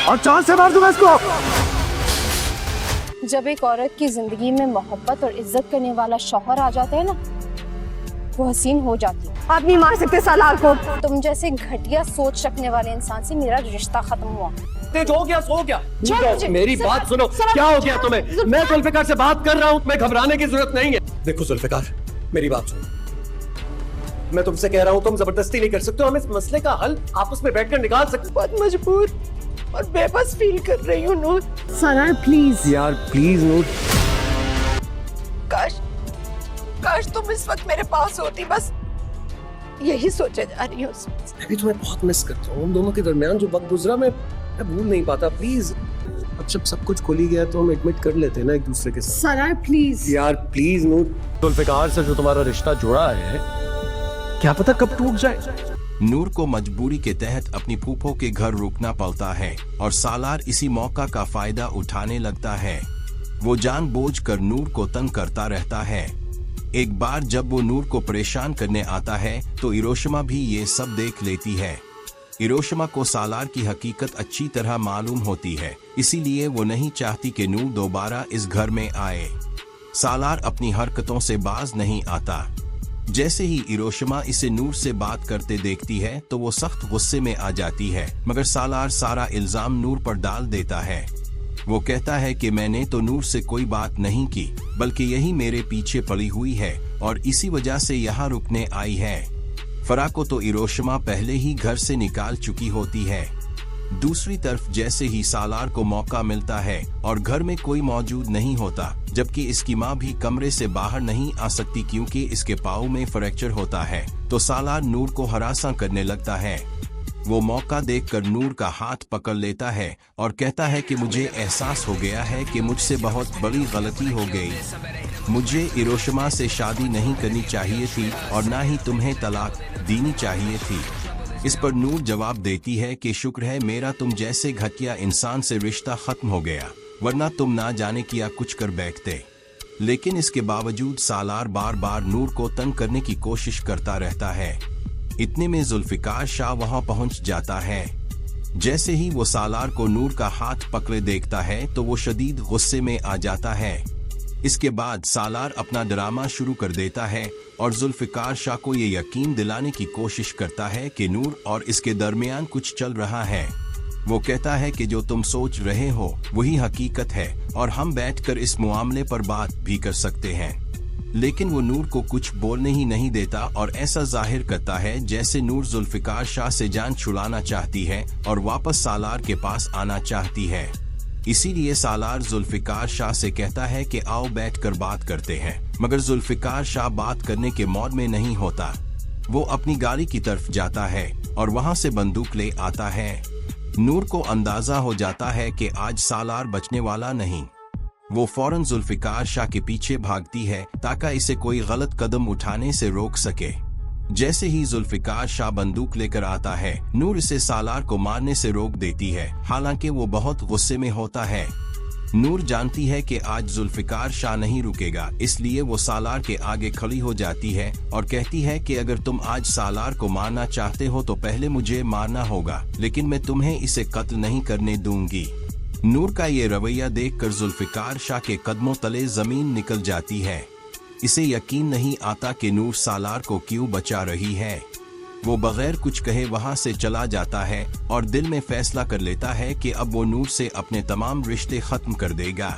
और चांद से मार दूंगा इसको। जब एक औरत की जिंदगी में मोहब्बत और इज्जत करने वाला शौहर आ जाता है ना, वो हसीन हो जाती है। आप नहीं मार सकते सालार को। तुम जैसे घटिया सोच रखने वाले इंसान से मेरा रिश्ता खत्म हुआ। हो गया, सो गया। मुझे- मेरी बात सुनो, क्या हो गया तुम्हें? मैं जुल्फिकार से बात कर रहा हूँ, तुम्हें घबराने की जरूरत नहीं है। देखो जुल्फिकार, मेरी बात सुनो। मैं तुमसे कह रहा हूँ, तुम जबरदस्ती नहीं कर सकते हो। हम इस मसले का हल आपस में बैठकर निकाल सकते। बहुत मजबूर और बेबस फील कर रही हूँ नूर। सालार प्लीज यार प्लीज नूर। काश काश तुम इस वक्त मेरे पास होती, बस यही सोचे जा रही हूँ। मैं भी तुम्हें बहुत मिस करता हूँ। हम दोनों के दरमियान जो वक्त गुजरा मैं भूल नहीं पाता। प्लीज, अब जब सब कुछ खुल ही गया तो हम एडमिट कर लेते हैं ना एक दूसरे के साथ। सालार प्लीज। यार प्लीज नूर। जुल्फिकार से जो तुम्हारा रिश्ता जुड़ा है, क्या पता कब टूट जाए। नूर को मजबूरी के तहत अपनी फूफो के घर रुकना पड़ता है और सालार इसी मौका का फायदा उठाने लगता है। वो जानबूझकर नूर को तंग करता रहता है। एक बार जब वो नूर को परेशान करने आता है तो हिरोशिमा भी ये सब देख लेती है। हिरोशिमा को सालार की हकीकत अच्छी तरह मालूम होती है, इसीलिए वो नहीं चाहती कि नूर दोबारा इस घर में आए। सालार अपनी हरकतों से बाज नहीं आता। जैसे ही हिरोशिमा इसे नूर से बात करते देखती है तो वो सख्त गुस्से में आ जाती है, मगर सालार सारा इल्जाम नूर पर डाल देता है। वो कहता है कि मैंने तो नूर से कोई बात नहीं की, बल्कि यही मेरे पीछे पड़ी हुई है और इसी वजह से यहाँ रुकने आई है। फरा को तो हिरोशिमा पहले ही घर से निकाल चुकी होती है। दूसरी तरफ जैसे ही सालार को मौका मिलता है और घर में कोई मौजूद नहीं होता, जबकि इसकी माँ भी कमरे से बाहर नहीं आ सकती क्योंकि इसके पाँव में फ्रैक्चर होता है, तो सालार नूर को हरासा करने लगता है। वो मौका देखकर नूर का हाथ पकड़ लेता है और कहता है कि मुझे एहसास हो गया है कि मुझसे बहुत बड़ी गलती हो गई। मुझे हिरोशिमा से शादी नहीं करनी चाहिए थी और ना ही तुम्हें तलाक देनी चाहिए थी। इस पर नूर जवाब देती है कि शुक्र है मेरा तुम जैसे घटिया इंसान से रिश्ता खत्म हो गया, वरना तुम ना जाने क्या कुछ कर बैठते। लेकिन इसके बावजूद सालार बार बार नूर को तंग करने की कोशिश करता रहता है। इतने में जुल्फिकार शाह वहां पहुंच जाता है। जैसे ही वो सालार को नूर का हाथ पकड़े देखता है तो वो शदीद गुस्से में आ जाता है। इसके बाद सालार अपना ड्रामा शुरू कर देता है और जुल्फिकार शाह को ये यकीन दिलाने की कोशिश करता है कि नूर और इसके दरमियान कुछ चल रहा है। वो कहता है कि जो तुम सोच रहे हो वही हकीकत है और हम बैठकर इस मामले पर बात भी कर सकते हैं। लेकिन वो नूर को कुछ बोलने ही नहीं देता और ऐसा जाहिर करता है जैसे नूर जुल्फिकार शाह से जान छुड़ाना चाहती है और वापस सालार के पास आना चाहती है। इसीलिए सालार जुल्फिकार शाह से कहता है कि आओ बैठकर बात करते हैं, मगर जुल्फिकार शाह बात करने के मूड में नहीं होता। वो अपनी गाड़ी की तरफ जाता है और वहां से बंदूक ले आता है। नूर को अंदाजा हो जाता है कि आज सालार बचने वाला नहीं। वो फौरन जुल्फिकार शाह के पीछे भागती है ताकि इसे कोई गलत कदम उठाने से रोक सके। जैसे ही जुल्फिकार शाह बंदूक लेकर आता है, नूर इसे सालार को मारने से रोक देती है, हालांकि वो बहुत गुस्से में होता है। नूर जानती है कि आज जुल्फिकार शाह नहीं रुकेगा, इसलिए वो सालार के आगे खड़ी हो जाती है और कहती है कि अगर तुम आज सालार को मारना चाहते हो तो पहले मुझे मारना होगा, लेकिन मैं तुम्हें इसे कत्ल नहीं करने दूंगी। नूर का ये रवैया देखकर जुल्फिकार शाह के कदमों तले जमीन निकल जाती है। इसे यकीन नहीं आता कि नूर सालार को क्यों बचा रही है। वो बगैर कुछ कहे वहां से चला जाता है और दिल में फैसला कर लेता है कि अब वो नूर से अपने तमाम रिश्ते खत्म कर देगा।